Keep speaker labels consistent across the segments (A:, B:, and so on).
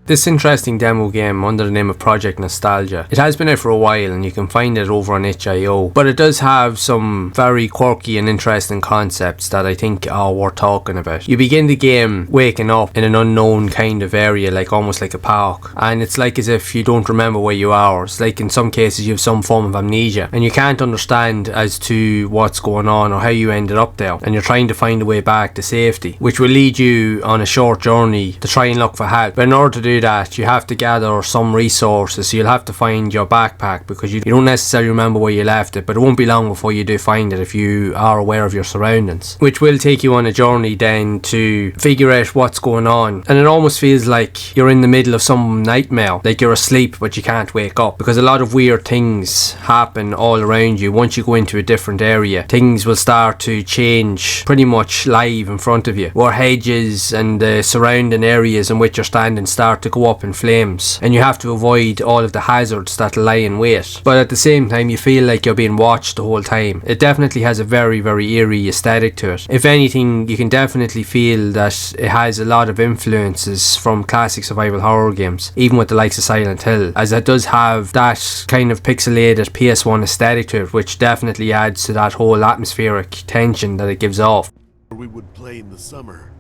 A: This interesting demo game under the name of Project Nostalgia, it has been out for a while and you can find it over on itch.io, but it does have some very quirky and interesting concepts that I think are worth talking about. You begin the game waking up in an unknown kind of area, like almost like a park, and it's like as if you don't remember where you are. It's like in some cases you have some form of amnesia and you can't understand as to what's going on or how you ended up there, and you're trying to find a way back to safety, which will lead you on a short journey to try and look for help. But in order to do that, you have to gather some resources. So you'll have to find your backpack because you don't necessarily remember where you left it, but it won't be long before you do find it if you are aware of your surroundings, which will take you on a journey then to figure out what's going on. And it almost feels like you're in the middle of some nightmare, like you're asleep but you can't wake up, because a lot of weird things happen all around you. Once you go into a different area, things will start to change pretty much live in front of you, where hedges and the surrounding areas in which you're standing start to go up in flames, and you have to avoid all of the hazards that lie in wait. But at the same time, you feel like you're being watched the whole time. It definitely has a very, very eerie aesthetic to it. If anything, you can definitely feel that it has a lot of influences from classic survival horror games, even with the likes of Silent Hill, as it does have that kind of pixelated PS1 aesthetic to it, which definitely adds to that whole atmospheric tension that it gives off.
B: We would play in the summer.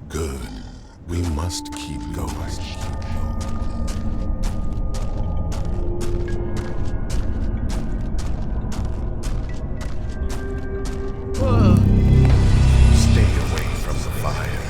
B: Good. We must keep going. Stay away from the fire.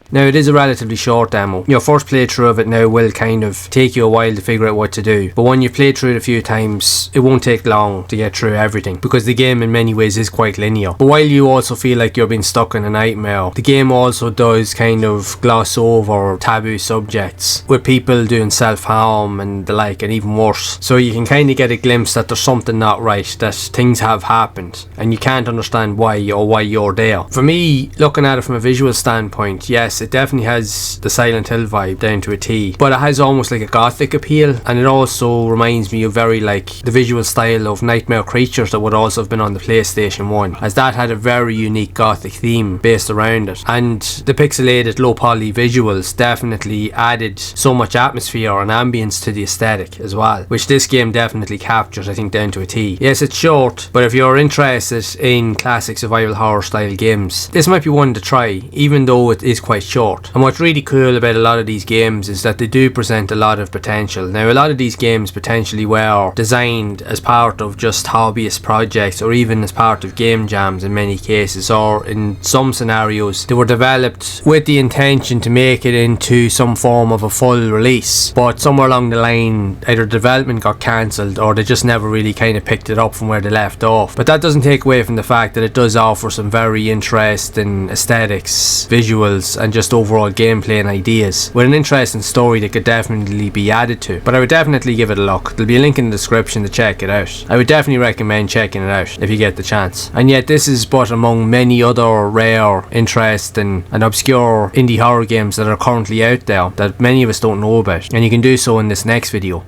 A: Now, it is a relatively short demo. Your first playthrough of it now will kind of take you a while to figure out what to do, but when you play through it a few times, it won't take long to get through everything, because the game in many ways is quite linear. But while you also feel like you're being stuck in a nightmare, the game also does kind of gloss over taboo subjects, with people doing self-harm and the like, and even worse. So you can kind of get a glimpse that there's something not right, that things have happened, and you can't understand why or why you're there. For me, looking at it from a visual standpoint, yes, it definitely has the Silent Hill vibe down to a T, but it has almost like a gothic appeal, and it also reminds me of very like the visual style of Nightmare Creatures that would also have been on the PlayStation 1, as that had a very unique gothic theme based around it, and the pixelated low poly visuals definitely added so much atmosphere and ambience to the aesthetic as well, which this game definitely captures, I think, down to a T. Yes, it's short, but if you're interested in classic survival horror style games, this might be one to try, even though it is quite short. And what's really cool about a lot of these games is that they do present a lot of potential. Now, a lot of these games potentially were designed as part of just hobbyist projects, or even as part of game jams in many cases, or in some scenarios they were developed with the intention to make it into some form of a full release, but somewhere along the line either development got cancelled or they just never really kind of picked it up from where they left off. But that doesn't take away from the fact that it does offer some very interesting aesthetics, visuals, and just overall gameplay and ideas, with an interesting story that could definitely be added to. But I would definitely give it a look. There'll be a link in the description to check it out. I would definitely recommend checking it out if you get the chance. And yet this is but among many other rare, interesting and obscure indie horror games that are currently out there that many of us don't know about, and you can do so in this next video.